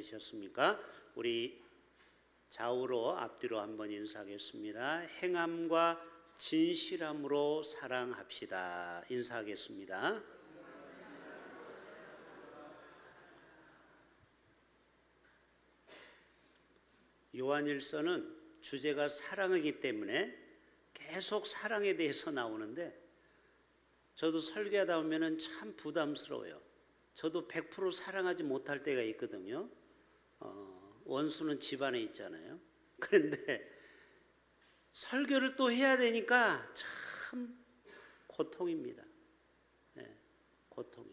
보내셨습니까? 우리 좌우로 앞뒤로 한번 인사하겠습니다. 행함과 진실함으로 사랑합시다. 인사하겠습니다. 요한일서는 주제가 사랑이기 때문에 계속 사랑에 대해서 나오는데 저도 설교하다 보면 참 부담스러워요. 저도 100% 사랑하지 못할 때가 있거든요. 원수는 집안에 있잖아요. 그런데 설교를 또 해야 되니까 참 고통입니다. 네, 고통이.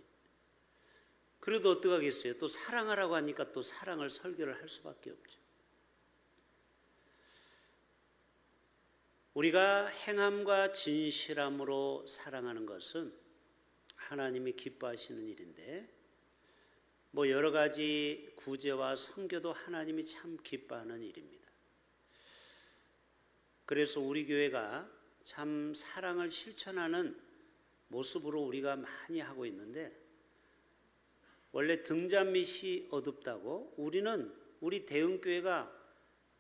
그래도 어떡하겠어요. 또 사랑하라고 하니까 또 사랑을 설교를 할 수밖에 없죠. 우리가 행함과 진실함으로 사랑하는 것은 하나님이 기뻐하시는 일인데 여러 가지 구제와 선교도 하나님이 참 기뻐하는 일입니다. 그래서 우리 교회가 참 사랑을 실천하는 모습으로 우리가 많이 하고 있는데 원래 등잔빛이 어둡다고 우리는 우리 대흥교회가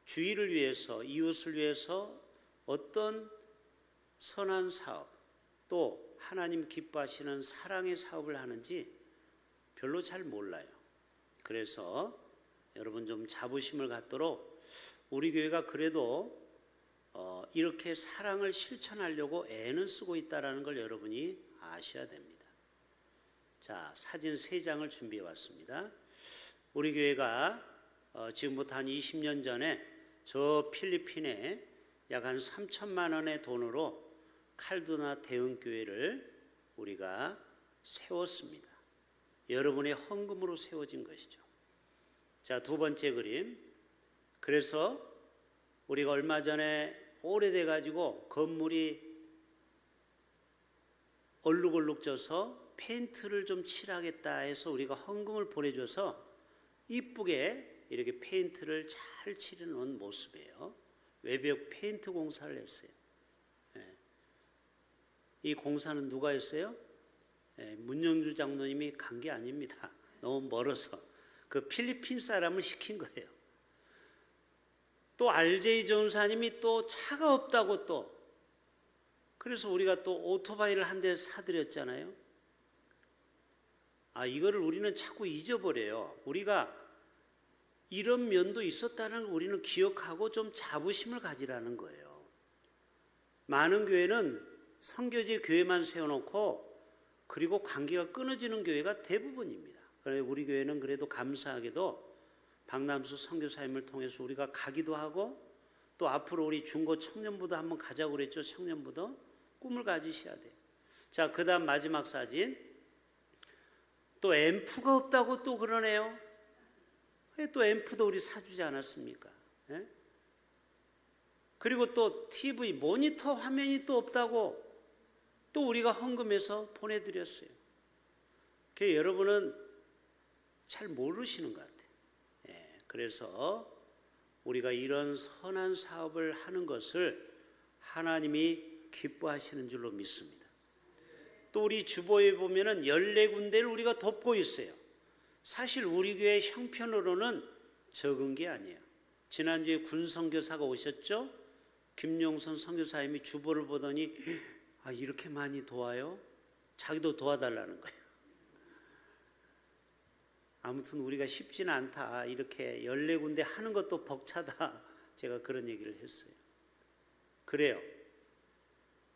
주의를 위해서 이웃을 위해서 어떤 선한 사업 또 하나님 기뻐하시는 사랑의 사업을 하는지 별로 잘 몰라요. 그래서 여러분 좀 자부심을 갖도록 우리 교회가 그래도 이렇게 사랑을 실천하려고 애는 쓰고 있다는 걸 여러분이 아셔야 됩니다. 자, 사진 3장을 준비해 왔습니다. 우리 교회가 지금부터 한 20년 전에 저 필리핀에 약 한 3천만 원의 돈으로 칼두나 대흥교회를 우리가 세웠습니다. 여러분의 헌금으로 세워진 것이죠. 자, 두 번째 그림. 그래서 우리가 얼마 전에 오래돼 가지고 건물이 얼룩얼룩져서 페인트를 좀 칠하겠다 해서 우리가 헌금을 보내줘서 이쁘게 이렇게 페인트를 잘 칠해 놓은 모습이에요. 외벽 페인트 공사를 했어요. 이 공사는 누가 했어요? 문영주 장로님이 간 게 아닙니다. 너무 멀어서 그 필리핀 사람을 시킨 거예요. 또 RJ 전사님이 또 차가 없다고 또 그래서 우리가 또 오토바이를 한 대 사드렸잖아요. 이거를 우리는 자꾸 잊어버려요. 우리가 이런 면도 있었다는 걸 우리는 기억하고 좀 자부심을 가지라는 거예요. 많은 교회는 선교지 교회만 세워놓고 그리고 관계가 끊어지는 교회가 대부분입니다. 그런데 우리 교회는 그래도 감사하게도 박남수 선교사님을 통해서 우리가 가기도 하고 또 앞으로 우리 중고 청년부도 한번 가자고 그랬죠. 청년부도 꿈을 가지셔야 돼요. 자, 그 다음 마지막 사진. 또 앰프가 없다고 또 그러네요. 또 앰프도 우리 사주지 않았습니까? 그리고 또 TV 모니터 화면이 또 없다고 또 우리가 헌금해서 보내드렸어요. 여러분은 잘 모르시는 것 같아요. 그래서 우리가 이런 선한 사업을 하는 것을 하나님이 기뻐하시는 줄로 믿습니다. 또 우리 주보에 보면은 14군데를 우리가 돕고 있어요. 사실 우리 교회 형편으로는 적은 게 아니에요. 지난주에 군 선교사가 오셨죠? 김용선 선교사님이 주보를 보더니 이렇게 많이 도와요? 자기도 도와달라는 거예요. 아무튼 우리가 쉽지는 않다. 이렇게 14군데 하는 것도 벅차다. 제가 그런 얘기를 했어요. 그래요.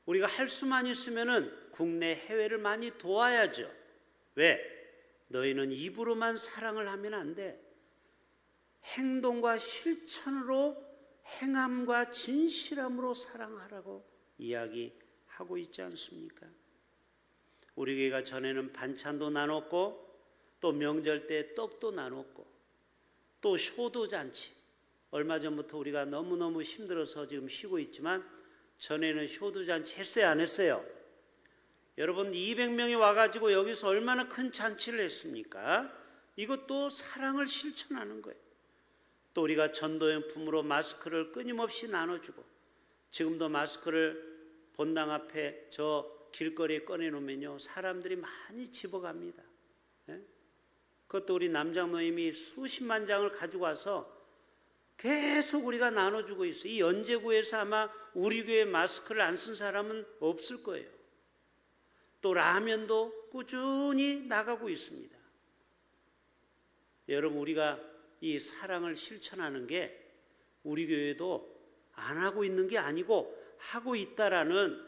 우리가 할 수만 있으면은 국내 해외를 많이 도와야죠. 왜? 너희는 입으로만 사랑을 하면 안 돼. 행동과 실천으로 행함과 진실함으로 사랑하라고 이야기하고 있지 않습니까? 우리 교회가 전에는 반찬도 나눴고 또 명절 때 떡도 나눴고 또 효도잔치 얼마 전부터 우리가 너무너무 힘들어서 지금 쉬고 있지만 전에는 효도잔치 했어요 안 했어요? 여러분 200명이 와가지고 여기서 얼마나 큰 잔치를 했습니까? 이것도 사랑을 실천하는 거예요. 또 우리가 전도용품으로 마스크를 끊임없이 나눠주고 지금도 마스크를 본당 앞에 저 길거리에 꺼내놓으면요 사람들이 많이 집어갑니다. 그것도 우리 남장노님이 수십만 장을 가지고 와서 계속 우리가 나눠주고 있어요. 이 연제구에서 아마 우리 교회 마스크를 안 쓴 사람은 없을 거예요. 또 라면도 꾸준히 나가고 있습니다. 여러분, 우리가 이 사랑을 실천하는 게 우리 교회도 안 하고 있는 게 아니고 하고 있다라는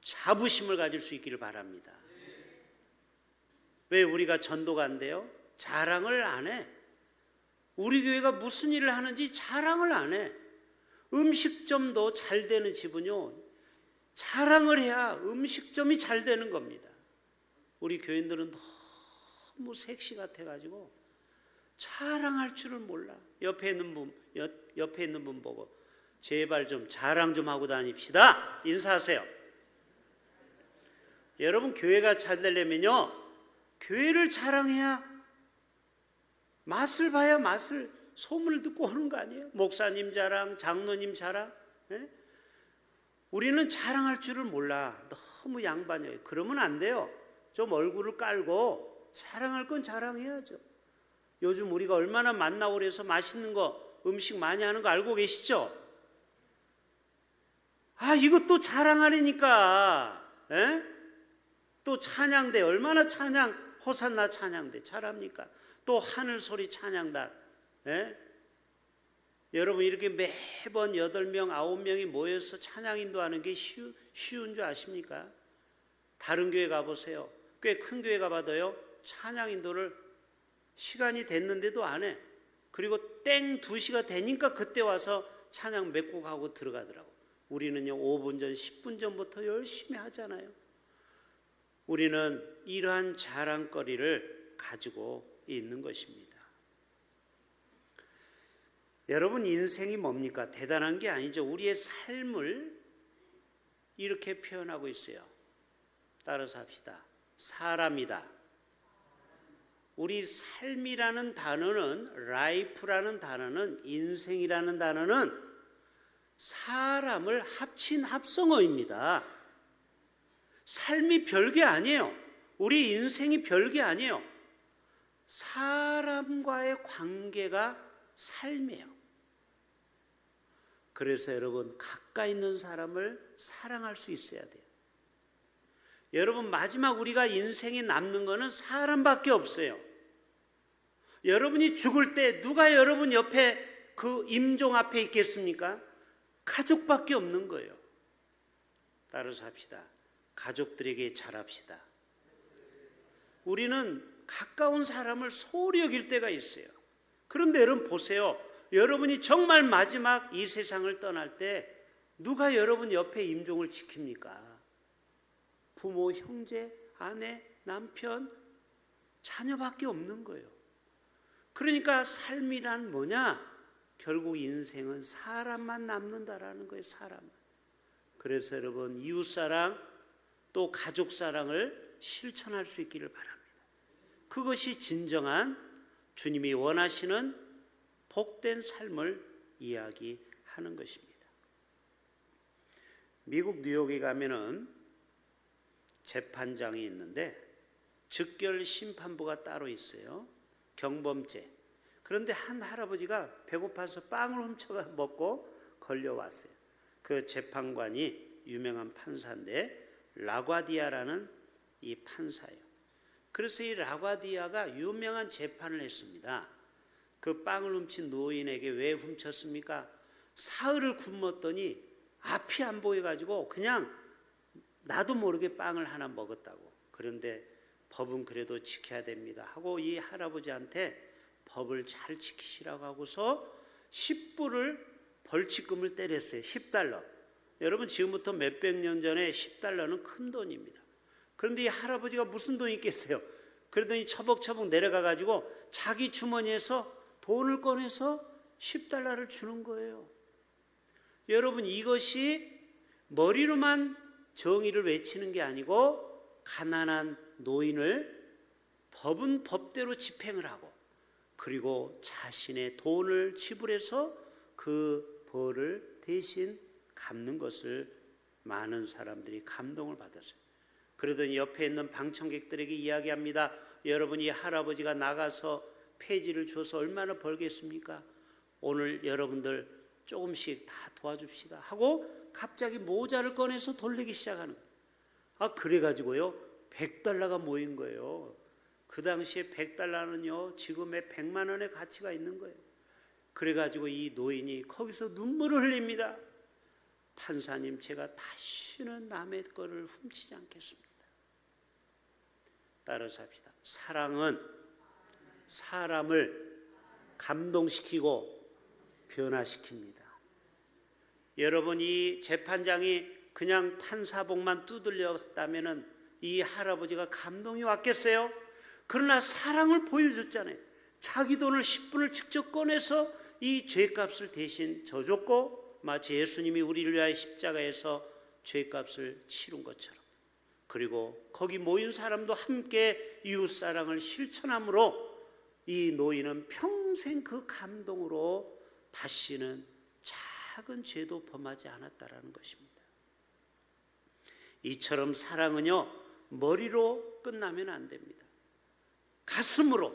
자부심을 가질 수 있기를 바랍니다. 왜 우리가 전도가 안 돼요? 자랑을 안 해. 우리 교회가 무슨 일을 하는지 자랑을 안 해. 음식점도 잘 되는 집은요, 자랑을 해야 음식점이 잘 되는 겁니다. 우리 교인들은 너무 섹시 같아가지고 자랑할 줄을 몰라. 옆에 있는 분 보고 제발 좀 자랑 좀 하고 다닙시다. 인사하세요. 여러분, 교회가 잘 되려면요, 교회를 자랑해야, 맛을 봐야 맛을, 소문을 듣고 오는 거 아니에요? 목사님 자랑, 장로님 자랑. 예? 우리는 자랑할 줄을 몰라. 너무 양반이에요. 그러면 안 돼요. 좀 얼굴을 깔고 자랑할 건 자랑해야죠. 요즘 우리가 얼마나 만나고 그래서 맛있는 거, 음식 많이 하는 거 알고 계시죠? 아, 이것도 자랑하려니까. 예? 또 찬양대, 얼마나 찬양, 호산나 찬양대 잘합니까? 또 하늘 소리 찬양단. 예? 여러분, 이렇게 매번 8명, 9명이 모여서 찬양 인도하는 게 쉬운 줄 아십니까? 다른 교회 가보세요. 꽤 큰 교회 가봐도요, 찬양 인도를 시간이 됐는데도 안 해. 그리고 땡 2시가 되니까 그때 와서 찬양 몇 곡 하고 들어가더라고. 우리는요, 5분 전, 10분 전부터 열심히 하잖아요. 우리는 이러한 자랑거리를 가지고 있는 것입니다. 여러분, 인생이 뭡니까? 대단한 게 아니죠. 우리의 삶을 이렇게 표현하고 있어요. 따라서 합시다. 사람이다. 우리 삶이라는 단어는, 라이프라는 단어는, 인생이라는 단어는 사람을 합친 합성어입니다. 삶이 별게 아니에요. 우리 인생이 별게 아니에요. 사람과의 관계가 삶이에요. 그래서 여러분, 가까이 있는 사람을 사랑할 수 있어야 돼요. 여러분, 마지막 우리가 인생에 남는 거는 사람밖에 없어요. 여러분이 죽을 때 누가 여러분 옆에 그 임종 앞에 있겠습니까? 가족밖에 없는 거예요. 따라서 합시다. 가족들에게 잘합시다. 우리는 가까운 사람을 소홀히 여길 때가 있어요. 그런데 여러분 보세요. 여러분이 정말 마지막 이 세상을 떠날 때 누가 여러분 옆에 임종을 지킵니까? 부모, 형제, 아내, 남편, 자녀밖에 없는 거예요. 그러니까 삶이란 뭐냐? 결국 인생은 사람만 남는다라는 거예요. 사람만. 그래서 여러분, 이웃사랑 또 가족사랑을 실천할 수 있기를 바랍니다. 그것이 진정한 주님이 원하시는 복된 삶을 이야기하는 것입니다. 미국 뉴욕에 가면은 재판장이 있는데 즉결 심판부가 따로 있어요. 경범죄. 그런데 한 할아버지가 배고파서 빵을 훔쳐 먹고 걸려왔어요. 그 재판관이 유명한 판사인데 라과디아라는 이 판사예요. 그래서 이 라과디아가 유명한 재판을 했습니다. 그 빵을 훔친 노인에게 왜 훔쳤습니까? 사흘을 굶었더니 앞이 안 보여가지고 그냥 나도 모르게 빵을 하나 먹었다고. 그런데 법은 그래도 지켜야 됩니다 하고 이 할아버지한테 법을 잘 지키시라고 하고서 10불을 벌칙금을 때렸어요. 10달러. 여러분, 지금부터 몇백 년 전에 10달러는 큰 돈입니다. 그런데 이 할아버지가 무슨 돈이 있겠어요? 그러더니 처벅처벅 내려가가지고 자기 주머니에서 돈을 꺼내서 10달러를 주는 거예요. 여러분, 이것이 머리로만 정의를 외치는 게 아니고 가난한 노인을 법은 법대로 집행을 하고 그리고 자신의 돈을 지불해서 그 벌을 대신 갚는 것을 많은 사람들이 감동을 받았어요. 그러더니 옆에 있는 방청객들에게 이야기합니다. 여러분 이 할아버지가 나가서 폐지를 줘서 얼마나 벌겠습니까? 오늘 여러분들 조금씩 다 도와줍시다 하고 갑자기 모자를 꺼내서 돌리기 시작하는 거예요. 그래가지고요 100달러가 모인 거예요. 그 당시에 100달러는요 지금의 100만 원의 가치가 있는 거예요. 그래가지고 이 노인이 거기서 눈물을 흘립니다. 판사님, 제가 다시는 남의 거를 훔치지 않겠습니다. 따라서 합시다. 사랑은 사람을 감동시키고 변화시킵니다. 여러분, 이 재판장이 그냥 판사복만 두들렸다면 이 할아버지가 감동이 왔겠어요? 그러나 사랑을 보여줬잖아요. 자기 돈을 10분을 직접 꺼내서 이 죄값을 대신 져줬고, 마치 예수님이 우리를 위하여 십자가에서 죄값을 치른 것처럼, 그리고 거기 모인 사람도 함께 이웃사랑을 실천함으로 이 노인은 평생 그 감동으로 다시는 작은 죄도 범하지 않았다라는 것입니다. 이처럼 사랑은요 머리로 끝나면 안 됩니다. 가슴으로,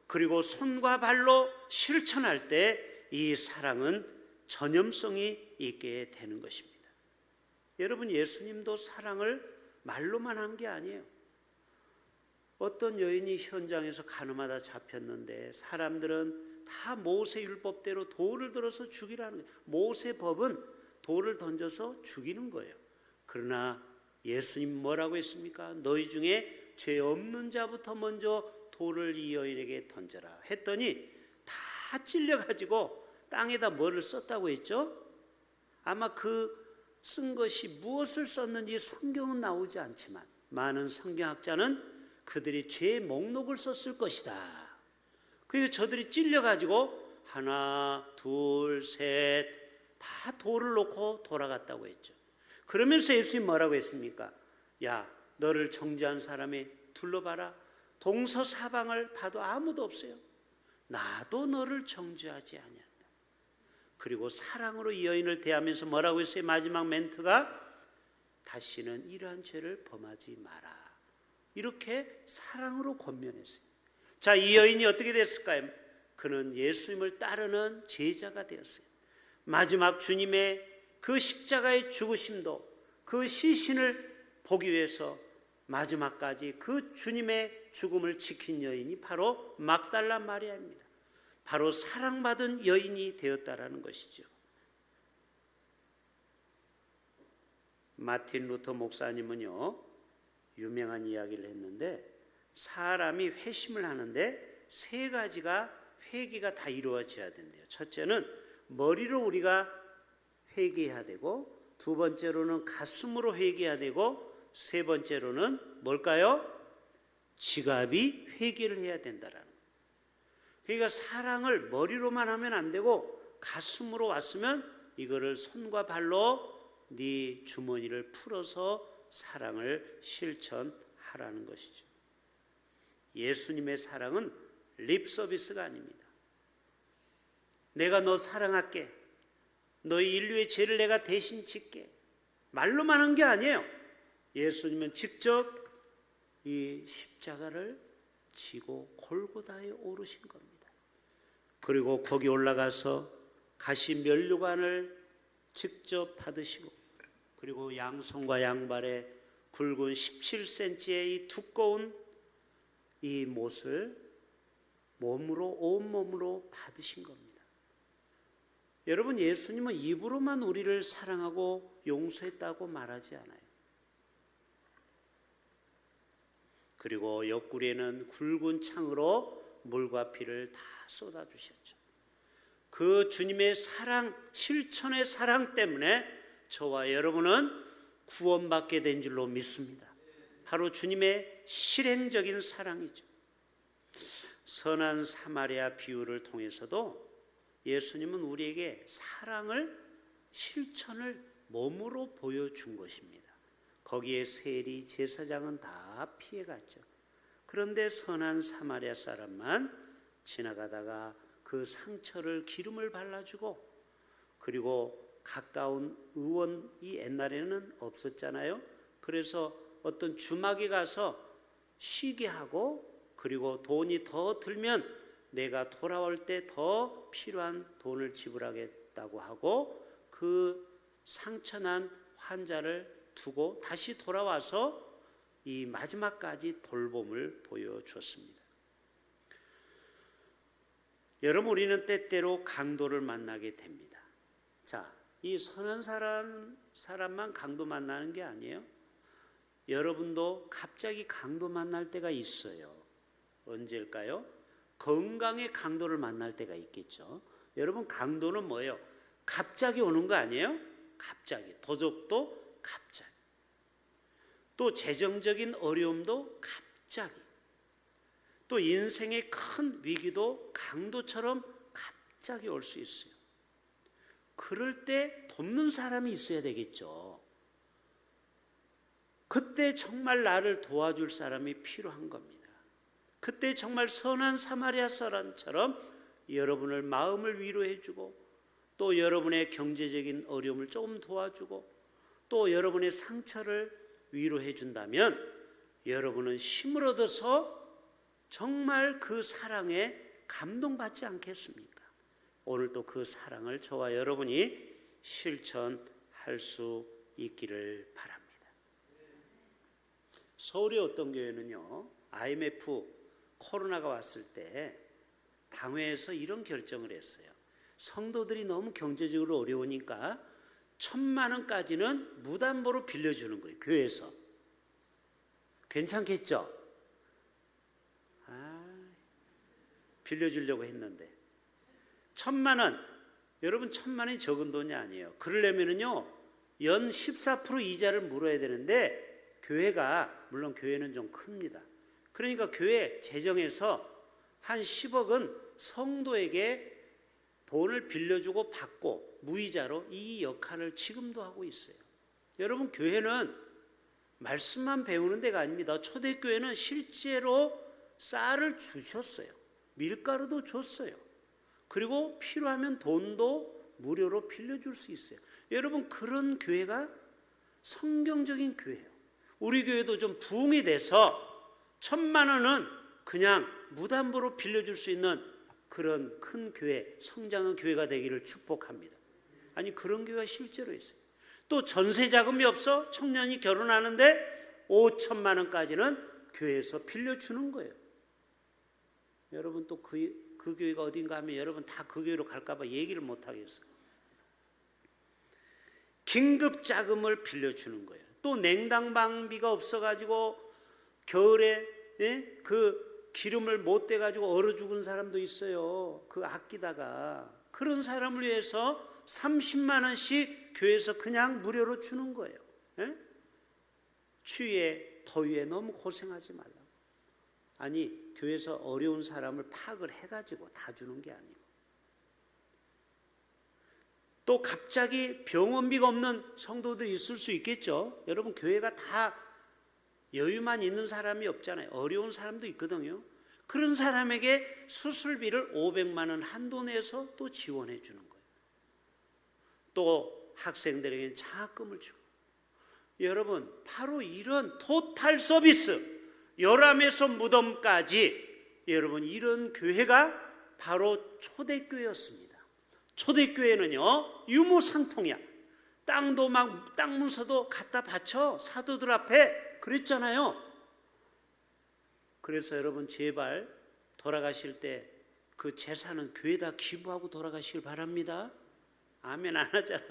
그리고 손과 발로 실천할 때 이 사랑은 전염성이 있게 되는 것입니다. 여러분, 예수님도 사랑을 말로만 한 게 아니에요. 어떤 여인이 현장에서 가늠하다 잡혔는데 사람들은 다 모세 율법대로 돌을 들어서 죽이라는 거예요. 모세 법은 돌을 던져서 죽이는 거예요. 그러나 예수님 뭐라고 했습니까? 너희 중에 죄 없는 자부터 먼저 돌을 이 여인에게 던져라 했더니 다 찔려가지고 땅에다 뭐를 썼다고 했죠? 아마 그 쓴 것이 무엇을 썼는지 성경은 나오지 않지만 많은 성경학자는 그들이 죄의 목록을 썼을 것이다. 그리고 저들이 찔려가지고 하나, 둘, 셋 다 돌을 놓고 돌아갔다고 했죠. 그러면서 예수님 뭐라고 했습니까? 야, 너를 정죄한 사람이 둘러봐라. 동서사방을 봐도 아무도 없어요. 나도 너를 정죄하지 아니한다. 그리고 사랑으로 이 여인을 대하면서 뭐라고 했어요? 마지막 멘트가 다시는 이러한 죄를 범하지 마라. 이렇게 사랑으로 권면했어요. 자, 이 여인이 어떻게 됐을까요? 그는 예수님을 따르는 제자가 되었어요. 마지막 주님의 그 십자가의 죽으심도, 그 시신을 보기 위해서 마지막까지 그 주님의 죽음을 지킨 여인이 바로 막달라 마리아입니다. 바로 사랑받은 여인이 되었다라는 것이죠. 마틴 루터 목사님은요 유명한 이야기를 했는데, 사람이 회심을 하는데 세 가지가 회개가 다 이루어져야 된대요. 첫째는 머리로 우리가 회개해야 되고, 두 번째로는 가슴으로 회개해야 되고, 세 번째로는 뭘까요? 지갑이 회개를 해야 된다라는 거예요. 그러니까 사랑을 머리로만 하면 안 되고 가슴으로 왔으면 이거를 손과 발로 네 주머니를 풀어서 사랑을 실천하라는 것이죠. 예수님의 사랑은 립 서비스가 아닙니다. 내가 너 사랑할게, 너희 인류의 죄를 내가 대신 짓게, 말로만 한 게 아니에요. 예수님은 직접 이 십자가를 지고 골고다에 오르신 겁니다. 그리고 거기 올라가서 가시 면류관을 직접 받으시고, 그리고 양손과 양발에 굵은 17cm의 이 두꺼운 이 못을 몸으로, 온몸으로 받으신 겁니다. 여러분, 예수님은 입으로만 우리를 사랑하고 용서했다고 말하지 않아요. 그리고 옆구리에는 굵은 창으로 물과 피를 다 쏟아주셨죠. 그 주님의 사랑, 실천의 사랑 때문에 저와 여러분은 구원받게 된 줄로 믿습니다. 바로 주님의 실행적인 사랑이죠. 선한 사마리아 비유를 통해서도 예수님은 우리에게 사랑을, 실천을 몸으로 보여준 것입니다. 거기에 세리, 제사장은 다 피해갔죠. 그런데 선한 사마리아 사람만 지나가다가 그 상처를 기름을 발라주고, 그리고 가까운 의원이 옛날에는 없었잖아요. 그래서 어떤 주막에 가서 쉬게 하고 그리고 돈이 더 들면 내가 돌아올 때 더 필요한 돈을 지불하겠다고 하고 그 상처난 환자를 두고 다시 돌아와서 이 마지막까지 돌봄을 보여주었습니다. 여러분, 우리는 때때로 강도를 만나게 됩니다. 자, 이 선한 사람만 강도 만나는 게 아니에요. 여러분도 갑자기 강도 만날 때가 있어요. 언제일까요? 건강의 강도를 만날 때가 있겠죠. 여러분, 강도는 뭐예요? 갑자기 오는 거 아니에요? 갑자기. 도적도 갑자기. 또 재정적인 어려움도 갑자기. 또 인생의 큰 위기도 강도처럼 갑자기 올 수 있어요. 그럴 때 돕는 사람이 있어야 되겠죠. 그때 정말 나를 도와줄 사람이 필요한 겁니다. 그때 정말 선한 사마리아 사람처럼 여러분을 마음을 위로해주고 또 여러분의 경제적인 어려움을 조금 도와주고 또 여러분의 상처를 위로해준다면 여러분은 힘을 얻어서 정말 그 사랑에 감동받지 않겠습니까? 오늘 또 그 사랑을 저와 여러분이 실천할 수 있기를 바랍니다. 서울의 어떤 교회는요, IMF 코로나가 왔을 때 당회에서 이런 결정을 했어요. 성도들이 너무 경제적으로 어려우니까 1,000만 원까지는 무담보로 빌려주는 거예요. 교회에서. 괜찮겠죠? 빌려주려고 했는데 1,000만 원, 여러분 1,000만 원이 적은 돈이 아니에요. 그러려면요 연 14% 이자를 물어야 되는데 교회가, 물론 교회는 좀 큽니다. 그러니까 교회 재정에서 한 10억은 성도에게 돈을 빌려주고 받고 무이자로 이 역할을 지금도 하고 있어요. 여러분, 교회는 말씀만 배우는 데가 아닙니다. 초대교회는 실제로 쌀을 주셨어요. 밀가루도 줬어요. 그리고 필요하면 돈도 무료로 빌려줄 수 있어요. 여러분, 그런 교회가 성경적인 교회예요. 우리 교회도 좀 부흥이 돼서 1,000만 원은 그냥 무담보로 빌려줄 수 있는 그런 큰 교회, 성장한 교회가 되기를 축복합니다. 아니, 그런 교회가 실제로 있어요. 또 전세 자금이 없어 청년이 결혼하는데 5,000만 원까지는 교회에서 빌려주는 거예요. 여러분, 또 그 교회가 어딘가 하면 여러분 다 그 교회로 갈까봐 얘기를 못 하겠어요. 긴급 자금을 빌려주는 거예요. 또 냉당방비가 없어가지고 겨울에 그 기름을 못 대가지고 얼어 죽은 사람도 있어요. 그 아끼다가. 그런 사람을 위해서 30만 원씩 교회에서 그냥 무료로 주는 거예요. 추위에 더위에 너무 고생하지 말라고. 아니, 교회에서 어려운 사람을 파악을 해가지고 다 주는 게 아니고, 또 갑자기 병원비가 없는 성도들이 있을 수 있겠죠. 여러분, 교회가 다 여유만 있는 사람이 없잖아요. 어려운 사람도 있거든요. 그런 사람에게 수술비를 500만 원 한도 내서 또 지원해 주는 거예요. 또 학생들에게는 장학금을 주고. 여러분, 바로 이런 토탈 서비스, 요람에서 무덤까지, 여러분, 이런 교회가 바로 초대교회였습니다. 초대교회는요 유무상통이야. 땅도 막 땅 문서도 갖다 바쳐 사도들 앞에 그랬잖아요. 그래서 여러분, 제발 돌아가실 때 그 재산은 교회에다 기부하고 돌아가시길 바랍니다. 아멘 안 하잖아.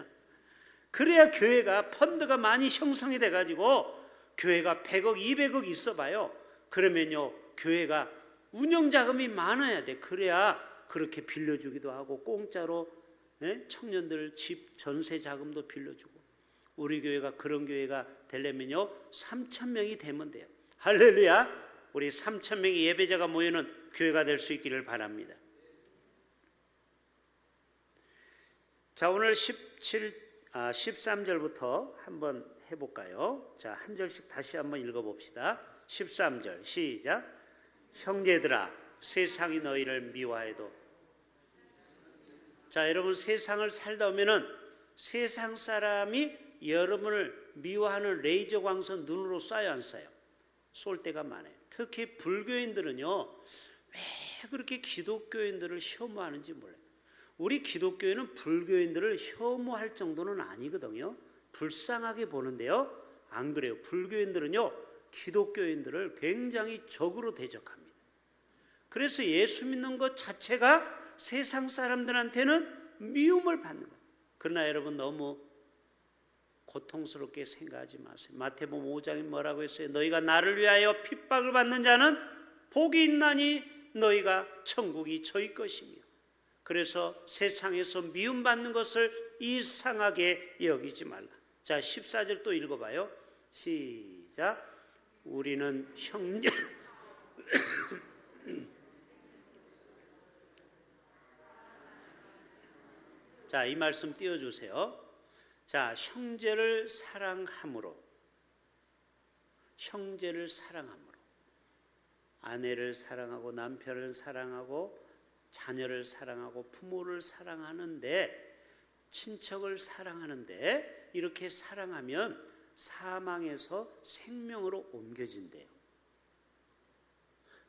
그래야 교회가 펀드가 많이 형성이 돼가지고 교회가 100억 200억 있어봐요. 그러면요 교회가 운영자금이 많아야 돼. 그래야 그렇게 빌려주기도 하고 공짜로 청년들 집 전세 자금도 빌려주고. 우리 교회가 그런 교회가 되려면요 3,000명이 되면 돼요. 할렐루야. 우리 3,000명의 예배자가 모이는 교회가 될 수 있기를 바랍니다. 자, 오늘 13절부터 한번 해볼까요? 자, 한 절씩 다시 한번 읽어봅시다. 13절 시작. 형제들아, 세상이 너희를 미워해도. 자, 여러분, 세상을 살다 보면은 세상 사람이 여러분을 미워하는 레이저 광선 눈으로 쏴요, 안 쏴요? 쏠 때가 많아요. 특히 불교인들은요, 왜 그렇게 기독교인들을 혐오하는지 몰라요. 우리 기독교인은 불교인들을 혐오할 정도는 아니거든요. 불쌍하게 보는데요, 안 그래요. 불교인들은요, 기독교인들을 굉장히 적으로 대적합니다. 그래서 예수 믿는 것 자체가 세상 사람들한테는 미움을 받는 거예요. 그러나 여러분, 너무 고통스럽게 생각하지 마세요. 마태복음 5장에 뭐라고 했어요? 너희가 나를 위하여 핍박을 받는 자는 복이 있나니 너희가 천국이 저희 것이며. 그래서 세상에서 미움받는 것을 이상하게 여기지 말라. 자, 14절 또 읽어봐요. 시작. 우리는 형제 자, 이 말씀 띄워주세요. 자, 형제를 사랑함으로, 형제를 사랑함으로, 아내를 사랑하고 남편을 사랑하고 자녀를 사랑하고 부모를 사랑하는데, 친척을 사랑하는데, 이렇게 사랑하면 사망에서 생명으로 옮겨진대요.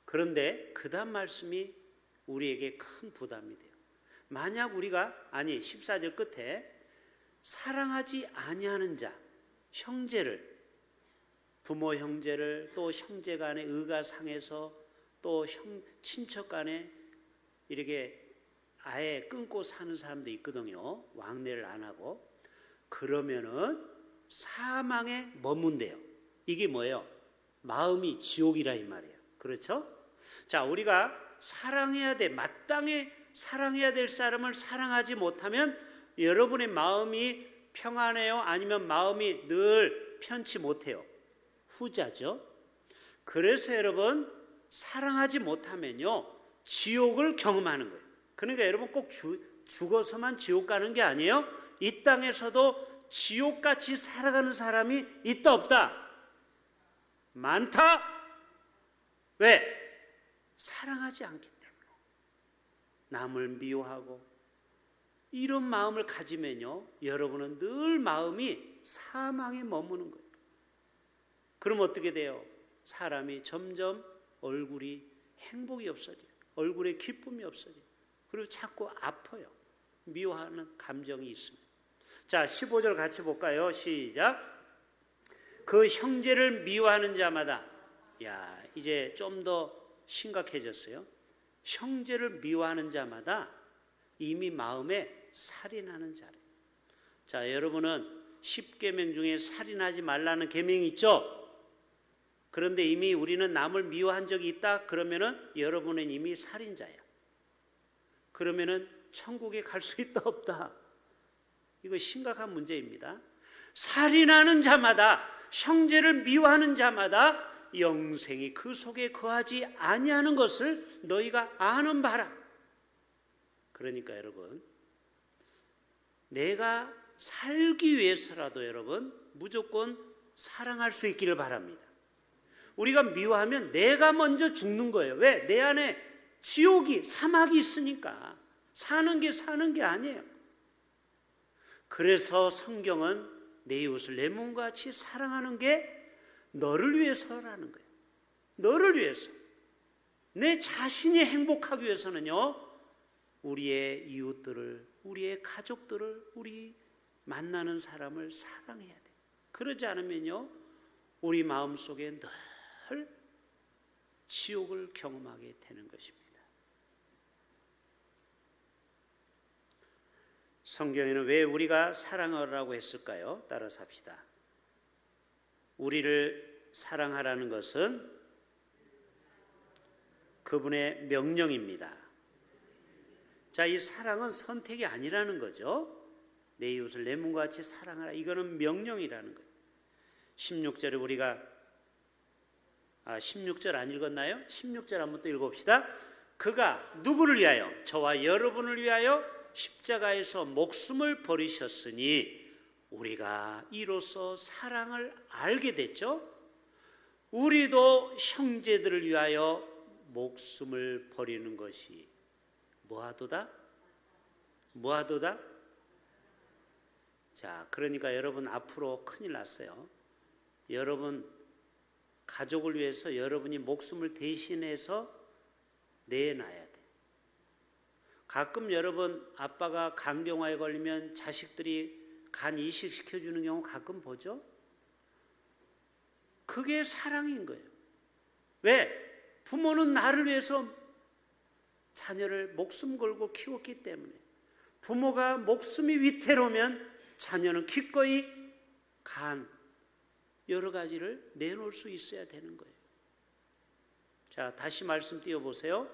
그런데 그 다음 말씀이 우리에게 큰 부담이 돼요. 만약 우리가, 14절 끝에 사랑하지 아니하는 자, 형제를, 부모 형제를, 또 형제 간의 의가 상해서, 또 친척 간에 이렇게 아예 끊고 사는 사람도 있거든요. 왕래를 안 하고. 그러면은 사망에 머문대요. 이게 뭐예요? 마음이 지옥이라 이 말이에요. 그렇죠? 자, 우리가 사랑해야 돼, 마땅히 사랑해야 될 사람을 사랑하지 못하면 여러분의 마음이 평안해요? 아니면 마음이 늘 편치 못해요? 후자죠. 그래서 여러분, 사랑하지 못하면요, 지옥을 경험하는 거예요. 그러니까 여러분, 꼭 죽어서만 지옥 가는 게 아니에요. 이 땅에서도 지옥같이 살아가는 사람이 있다 없다? 많다. 왜? 사랑하지 않기 때문에. 남을 미워하고 이런 마음을 가지면요, 여러분은 늘 마음이 사망에 머무는 거예요. 그럼 어떻게 돼요? 사람이 점점 얼굴이 행복이 없어져요. 얼굴에 기쁨이 없어져요. 그리고 자꾸 아파요. 미워하는 감정이 있습니다. 자, 15절 같이 볼까요? 시작. 그 형제를 미워하는 자마다, 야, 이제 좀 더 심각해졌어요. 형제를 미워하는 자마다 이미 마음에 살인하는 자래. 자, 여러분은 10계명 중에 살인하지 말라는 계명이 있죠? 그런데 이미 우리는 남을 미워한 적이 있다? 그러면은 여러분은 이미 살인자야. 그러면은 천국에 갈 수 있다 없다? 이거 심각한 문제입니다. 살인하는 자마다, 형제를 미워하는 자마다 영생이 그 속에 거하지 아니하는 것을 너희가 아는 바라. 그러니까 여러분, 내가 살기 위해서라도 여러분 무조건 사랑할 수 있기를 바랍니다. 우리가 미워하면 내가 먼저 죽는 거예요. 왜? 내 안에 지옥이, 사막이 있으니까. 사는 게 아니에요. 그래서 성경은 내 이웃을 내 몸과 같이 사랑하는 게 너를 위해서라는 거예요. 너를 위해서. 내 자신이 행복하기 위해서는요, 우리의 이웃들을, 우리의 가족들을, 우리 만나는 사람을 사랑해야 돼요. 그러지 않으면요, 우리 마음속에 늘 지옥을 경험하게 되는 것입니다. 성경에는 왜 우리가 사랑하라고 했을까요? 따라서 합시다. 우리를 사랑하라는 것은 그분의 명령입니다. 자, 이 사랑은 선택이 아니라는 거죠. 내 이웃을 내 몸과 같이 사랑하라. 이거는 명령이라는 거예요. 16절에 우리가 16절 안 읽었나요? 16절 한번 또 읽어봅시다. 그가 누구를 위하여? 저와 여러분을 위하여 십자가에서 목숨을 버리셨으니 우리가 이로써 사랑을 알게 됐죠. 우리도 형제들을 위하여 목숨을 버리는 것이 뭐하도다? 뭐하도다? 자, 그러니까 여러분 앞으로 큰일 났어요. 여러분 가족을 위해서 여러분이 목숨을 대신해서 내놔야 돼. 가끔 여러분 아빠가 간병화에 걸리면 자식들이 간 이식시켜주는 경우 가끔 보죠? 그게 사랑인 거예요. 왜? 부모는 나를 위해서 자녀를 목숨 걸고 키웠기 때문에. 부모가 목숨이 위태로우면 자녀는 기꺼이 간 여러 가지를 내놓을 수 있어야 되는 거예요. 자, 다시 말씀 띄워보세요.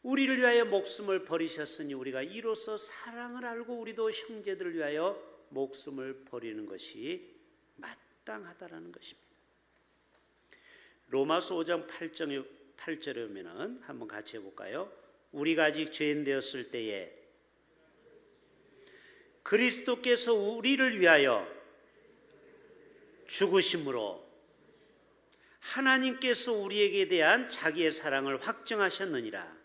우리를 위하여 목숨을 버리셨으니 우리가 이로써 사랑을 알고 우리도 형제들을 위하여 목숨을 버리는 것이 마땅하다라는 것입니다. 로마서 5장 8절에 오면은 한번 같이 해볼까요? 우리가 아직 죄인 되었을 때에 그리스도께서 우리를 위하여 죽으심으로 하나님께서 우리에게 대한 자기의 사랑을 확증하셨느니라.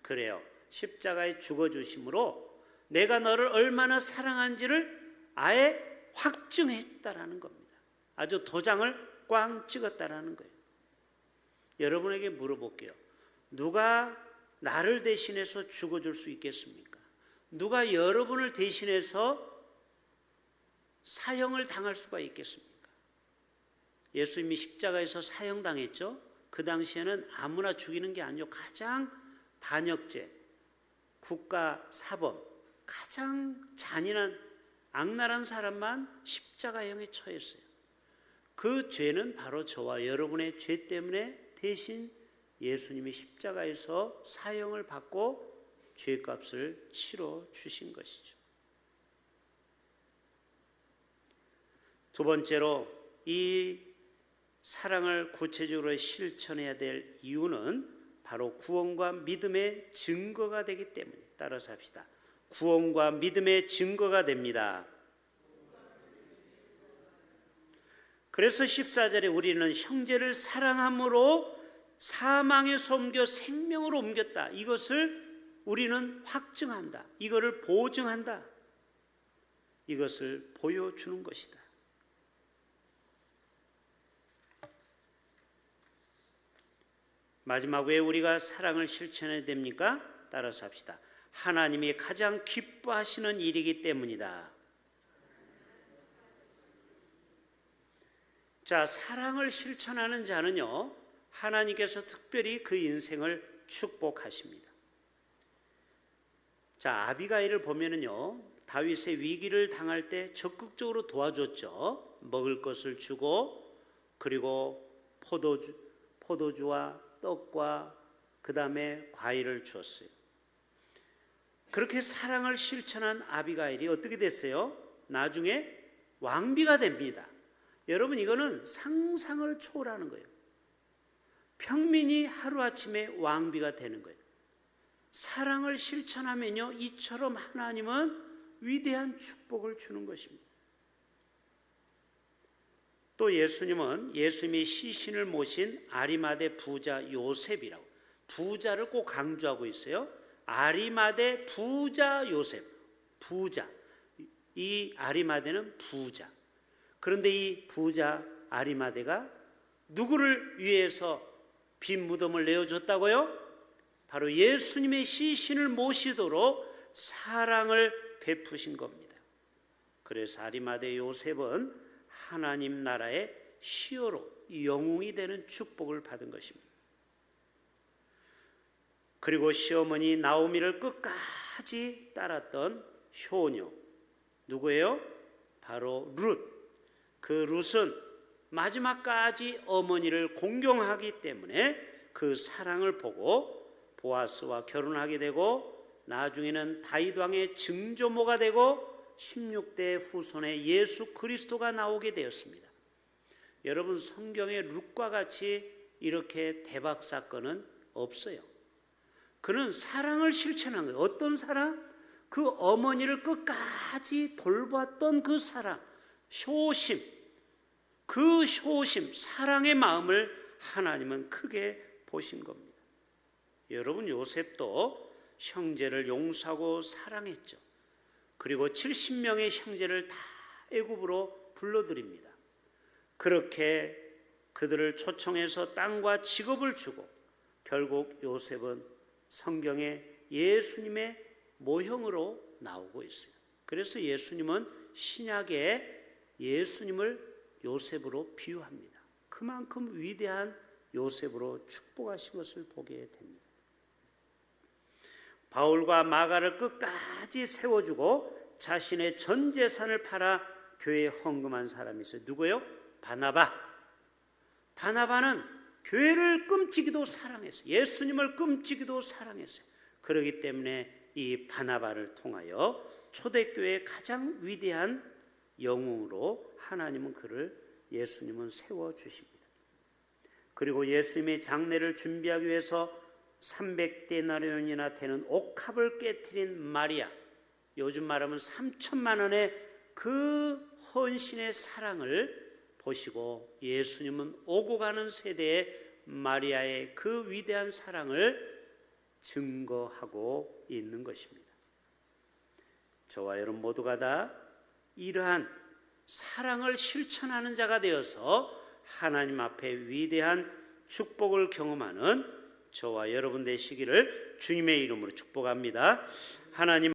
그래요. 십자가에 죽어주심으로 내가 너를 얼마나 사랑한지를 아예 확증했다라는 겁니다. 아주 도장을 꽝 찍었다라는 거예요. 여러분에게 물어볼게요. 누가 나를 대신해서 죽어줄 수 있겠습니까? 누가 여러분을 대신해서 사형을 당할 수가 있겠습니까? 예수님이 십자가에서 사형당했죠. 그 당시에는 아무나 죽이는 게 아니죠. 가장 반역죄, 국가사범, 가장 잔인한 악랄한 사람만 십자가형에 처했어요. 그 죄는 바로 저와 여러분의 죄 때문에 대신 예수님이 십자가에서 사형을 받고 죄값을 치러 주신 것이죠. 두 번째로 이 사랑을 구체적으로 실천해야 될 이유는 바로 구원과 믿음의 증거가 되기 때문에. 따라서 합시다. 구원과 믿음의 증거가 됩니다. 그래서 14절에 우리는 형제를 사랑함으로 사망에서 옮겨 생명으로 옮겼다. 이것을 우리는 확증한다. 이거를 보증한다. 이것을 보여주는 것이다. 마지막 왜 우리가 사랑을 실천해야 됩니까? 따라서 합시다. 하나님이 가장 기뻐하시는 일이기 때문이다. 자, 사랑을 실천하는 자는요, 하나님께서 특별히 그 인생을 축복하십니다. 자, 아비가일을 보면은요, 다윗의 위기를 당할 때 적극적으로 도와줬죠. 먹을 것을 주고, 그리고 포도주와 떡과 그 다음에 과일을 주었어요. 그렇게 사랑을 실천한 아비가일이 어떻게 됐어요? 나중에 왕비가 됩니다. 여러분, 이거는 상상을 초월하는 거예요. 평민이 하루아침에 왕비가 되는 거예요. 사랑을 실천하면요, 이처럼 하나님은 위대한 축복을 주는 것입니다. 또 예수님은 예수님이 시신을 모신 아리마대 부자 요셉이라고, 부자를 꼭 강조하고 있어요. 아리마대 부자 요셉, 부자. 이 아리마대는 부자. 그런데 이 부자 아리마대가 누구를 위해서 빈 무덤을 내어줬다고요? 바로 예수님의 시신을 모시도록 사랑을 베푸신 겁니다. 그래서 아리마대 요셉은 하나님 나라의 시어로 영웅이 되는 축복을 받은 것입니다. 그리고 시어머니 나오미를 끝까지 따랐던 효녀, 누구예요? 바로 룻. 그 룻은 마지막까지 어머니를 공경하기 때문에 그 사랑을 보고 보아스와 결혼하게 되고, 나중에는 다윗 왕의 증조모가 되고 16대 후손의 예수 그리스도가 나오게 되었습니다. 여러분, 성경에 룻과 같이 이렇게 대박 사건은 없어요. 그는 사랑을 실천한 거예요. 어떤 사랑? 그 어머니를 끝까지 돌봤던 그 사랑, 효심, 그 효심, 사랑의 마음을 하나님은 크게 보신 겁니다. 여러분, 요셉도 형제를 용서하고 사랑했죠. 그리고 70명의 형제를 다 애굽으로 불러들입니다. 그렇게 그들을 초청해서 땅과 직업을 주고 결국 요셉은 성경에 예수님의 모형으로 나오고 있어요. 그래서 예수님은 신약에 예수님을 요셉으로 비유합니다. 그만큼 위대한 요셉으로 축복하신 것을 보게 됩니다. 바울과 마가를 끝까지 세워주고 자신의 전 재산을 팔아 교회에 헌금한 사람이 있어요. 누구요? 바나바. 바나바는 교회를 끔찍이도 사랑했어요. 예수님을 끔찍이도 사랑했어요. 그렇기 때문에 이 바나바를 통하여 초대교회의 가장 위대한 영웅으로 하나님은 그를 예수님은 세워주십니다. 그리고 예수님의 장례를 준비하기 위해서 300데나리온이나 되는 옥합을 깨트린 마리아, 요즘 말하면 3천만 원의 그 헌신의 사랑을 보시고 예수님은 오고 가는 세대의 마리아의 그 위대한 사랑을 증거하고 있는 것입니다. 저와 여러분 모두가 다 이러한 사랑을 실천하는 자가 되어서 하나님 앞에 위대한 축복을 경험하는 저와 여러분 되시기를 주님의 이름으로 축복합니다. 하나님